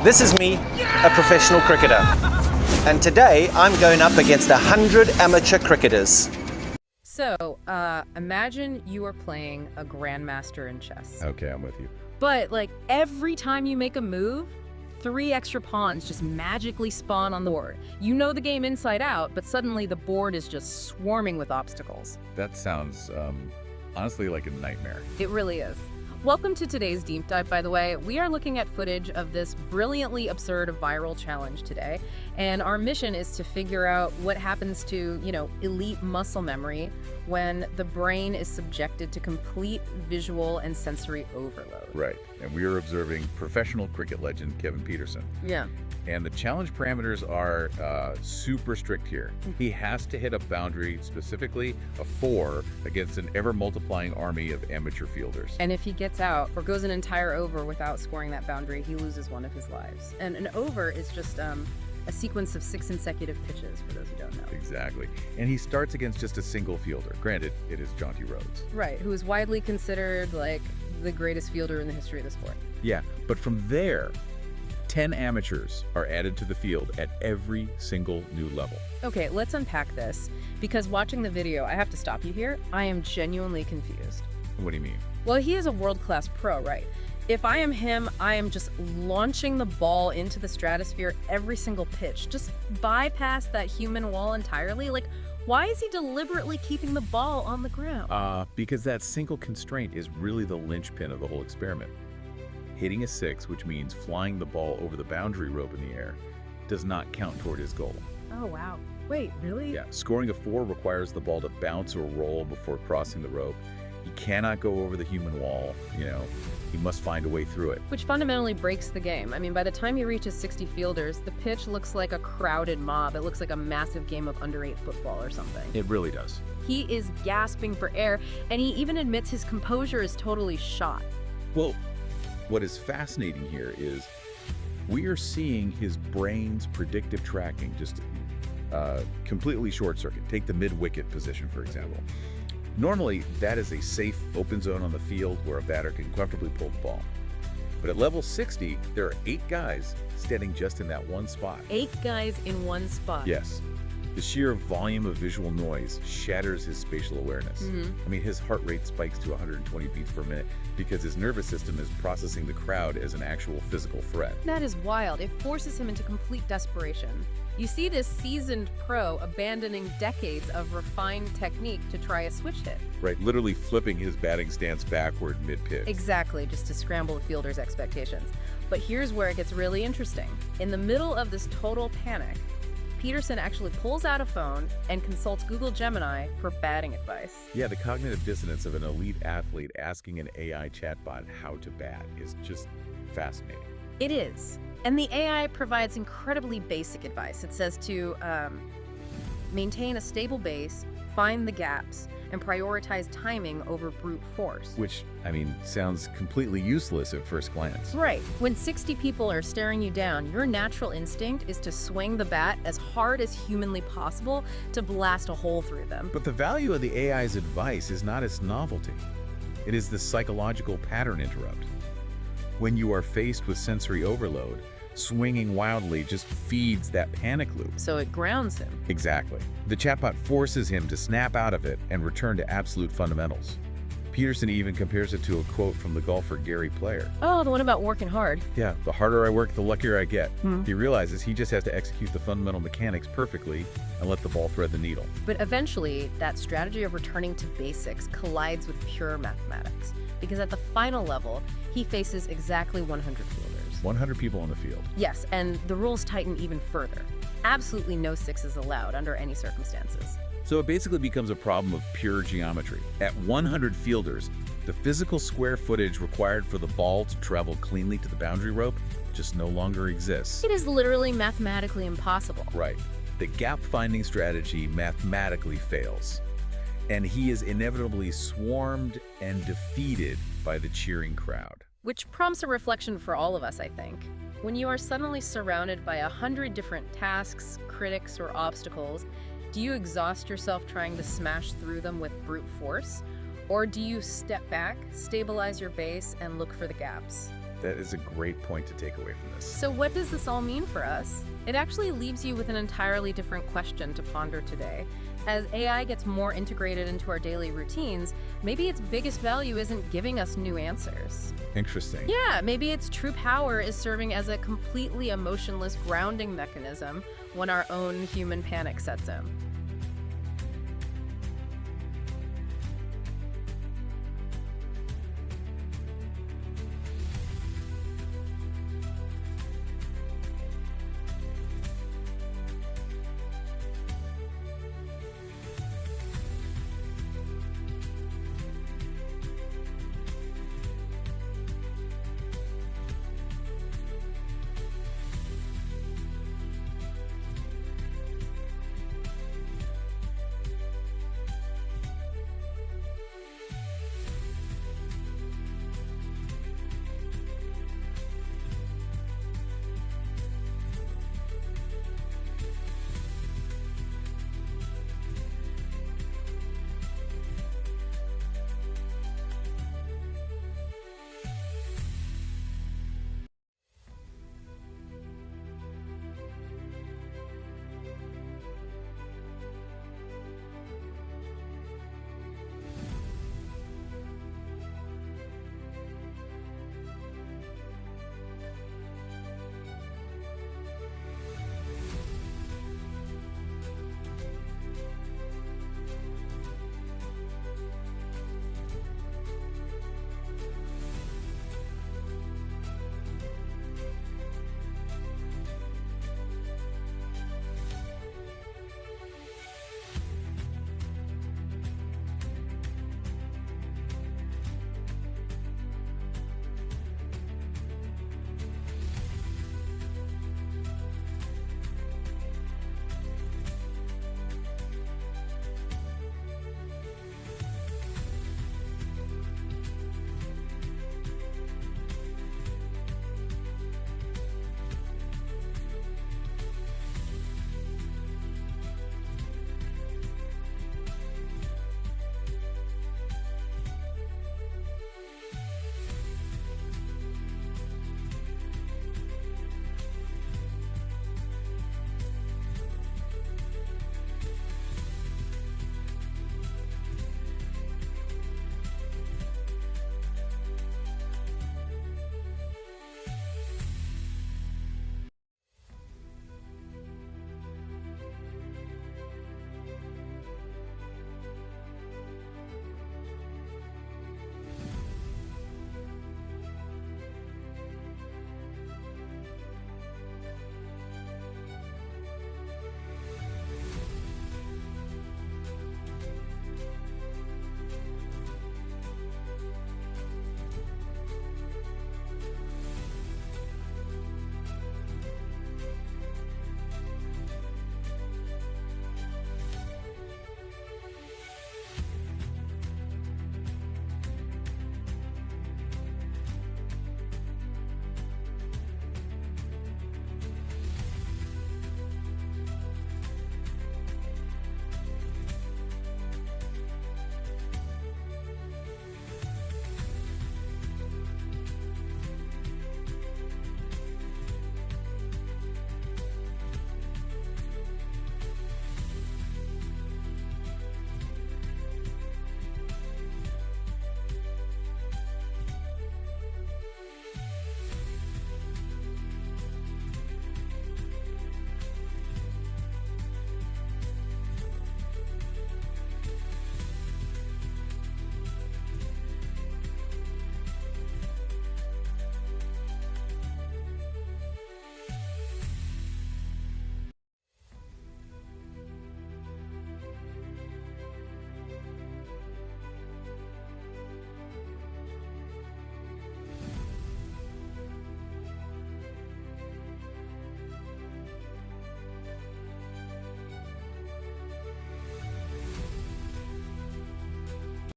This is me, a professional cricketer. And today I'm going up against 100 amateur cricketers. So, imagine you are playing a grandmaster in chess. Okay, I'm with you. But, like, every time you make a move, 3 extra pawns just magically spawn on the board. You know the game inside out, but suddenly the board is just swarming with obstacles. That sounds, honestly like a nightmare. It really is. Welcome to today's Deep Dive, by the way. We are looking at footage of this brilliantly absurd viral challenge today, and our mission is to figure out what happens to, elite muscle memory when the brain is subjected to complete visual and sensory overload. Right, and we are observing professional cricket legend Kevin Pietersen. Yeah. And the challenge parameters are super strict here. He has to hit a boundary, specifically a 4, against an ever-multiplying army of amateur fielders. And if he gets out or goes an entire over without scoring that boundary, he loses one of his lives. And an over is just a sequence of 6 consecutive pitches, for those who don't know. Exactly. And he starts against just a single fielder. Granted, it is Jonty Rhodes. Right, who is widely considered, like, the greatest fielder in the history of the sport. Yeah, but from there, 10 amateurs are added to the field at every single new level. Okay, let's unpack this, because watching the video, I have to stop you here, I am genuinely confused. What do you mean? Well, he is a world-class pro, right? If I am him, I am just launching the ball into the stratosphere every single pitch. Just bypass that human wall entirely. Like, why is he deliberately keeping the ball on the ground? Because that single constraint is really the linchpin of the whole experiment. Hitting a 6, which means flying the ball over the boundary rope in the air, does not count toward his goal. Oh, wow. Wait, really? Yeah, scoring a 4 requires the ball to bounce or roll before crossing the rope. He cannot go over the human wall, he must find a way through it. Which fundamentally breaks the game. I mean, by the time he reaches 60 fielders, the pitch looks like a crowded mob. It looks like a massive game of under-8 football or something. It really does. He is gasping for air, and he even admits his composure is totally shot. Well, what is fascinating here is we are seeing his brain's predictive tracking just completely short circuit. Take the mid-wicket position, for example. Normally, that is a safe open zone on the field where a batter can comfortably pull the ball. But at level 60, there are 8 guys standing just in that one spot. 8 guys in one spot. Yes. The sheer volume of visual noise shatters his spatial awareness. I mean, his heart rate spikes to 120 beats per minute because his nervous system is processing the crowd as an actual physical threat. That is wild. It forces him into complete desperation. You see this seasoned pro abandoning decades of refined technique to try a switch hit. Right, literally flipping his batting stance backward mid-pitch. Exactly, just to scramble the fielder's expectations. But here's where it gets really interesting. In the middle of this total panic, Pietersen actually pulls out a phone and consults Google Gemini for batting advice. Yeah, the cognitive dissonance of an elite athlete asking an AI chatbot how to bat is just fascinating. It is. And the AI provides incredibly basic advice. It says to maintain a stable base, find the gaps, and prioritize timing over brute force. Which, I mean, sounds completely useless at first glance. Right. When 60 people are staring you down, your natural instinct is to swing the bat as hard as humanly possible to blast a hole through them. But the value of the AI's advice is not its novelty. It is the psychological pattern interrupt. When you are faced with sensory overload, swinging wildly just feeds that panic loop. So it grounds him. Exactly. The chatbot forces him to snap out of it and return to absolute fundamentals. Pietersen even compares it to a quote from the golfer Gary Player. Oh, the one about working hard. Yeah, the harder I work, the luckier I get. He realizes he just has to execute the fundamental mechanics perfectly and let the ball thread the needle. But eventually, that strategy of returning to basics collides with pure mathematics. Because at the final level, he faces exactly 100 fielders. 100 people on the field. Yes, and the rules tighten even further. Absolutely no 6s allowed under any circumstances. So it basically becomes a problem of pure geometry. At 100 fielders, the physical square footage required for the ball to travel cleanly to the boundary rope just no longer exists. It is literally mathematically impossible. Right. The gap-finding strategy mathematically fails. And he is inevitably swarmed and defeated by the cheering crowd. Which prompts a reflection for all of us, I think. When you are suddenly surrounded by 100 different tasks, critics, or obstacles, do you exhaust yourself trying to smash through them with brute force? Or do you step back, stabilize your base, and look for the gaps? That is a great point to take away from this. So what does this all mean for us? It actually leaves you with an entirely different question to ponder today. As AI gets more integrated into our daily routines, maybe its biggest value isn't giving us new answers. Interesting. Yeah, maybe its true power is serving as a completely emotionless grounding mechanism when our own human panic sets in.